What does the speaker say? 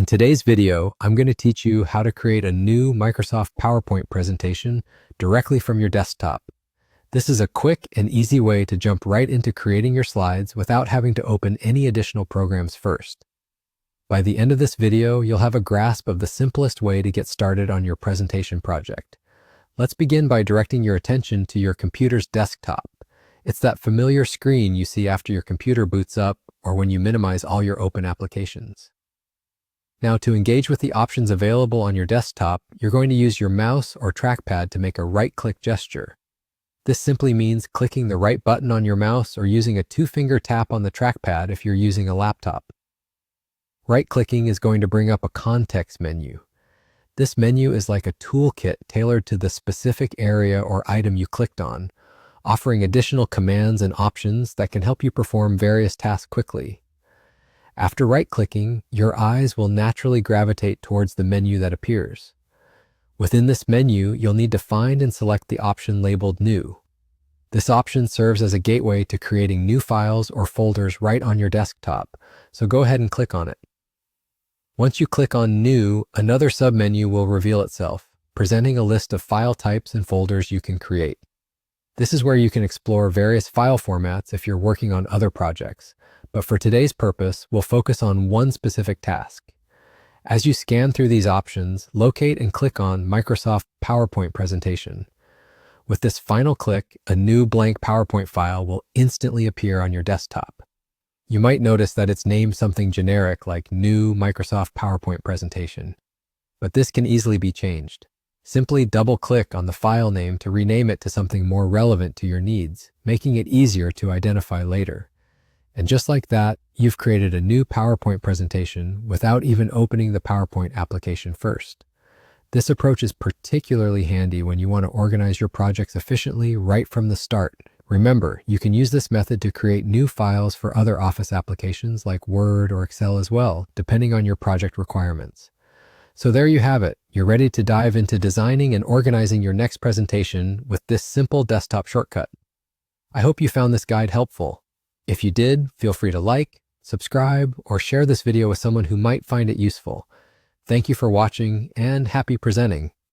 In today's video, I'm going to teach you how to create a new Microsoft PowerPoint presentation directly from your desktop. This is a quick and easy way to jump right into creating your slides without having to open any additional programs first. By the end of this video, you'll have a grasp of the simplest way to get started on your presentation project. Let's begin by directing your attention to your computer's desktop. It's that familiar screen you see after your computer boots up or when you minimize all your open applications. Now, to engage with the options available on your desktop, you're going to use your mouse or trackpad to make a right-click gesture. This simply means clicking the right button on your mouse or using a two-finger tap on the trackpad if you're using a laptop. Right-clicking is going to bring up a context menu. This menu is like a toolkit tailored to the specific area or item you clicked on, offering additional commands and options that can help you perform various tasks quickly. After right-clicking, your eyes will naturally gravitate towards the menu that appears. Within this menu, you'll need to find and select the option labeled New. This option serves as a gateway to creating new files or folders right on your desktop, so go ahead and click on it. Once you click on New, another submenu will reveal itself, presenting a list of file types and folders you can create. This is where you can explore various file formats if you're working on other projects, but for today's purpose, we'll focus on one specific task. As you scan through these options, locate and click on Microsoft PowerPoint Presentation. With this final click, a new blank PowerPoint file will instantly appear on your desktop. You might notice that it's named something generic like New Microsoft PowerPoint Presentation, but this can easily be changed. Simply double-click on the file name to rename it to something more relevant to your needs, making it easier to identify later. And just like that, you've created a new PowerPoint presentation without even opening the PowerPoint application first. This approach is particularly handy when you want to organize your projects efficiently right from the start. Remember, you can use this method to create new files for other Office applications like Word or Excel as well, depending on your project requirements. So there you have it. You're ready to dive into designing and organizing your next presentation with this simple desktop shortcut. I hope you found this guide helpful. If you did, feel free to like, subscribe, or share this video with someone who might find it useful. Thank you for watching and happy presenting.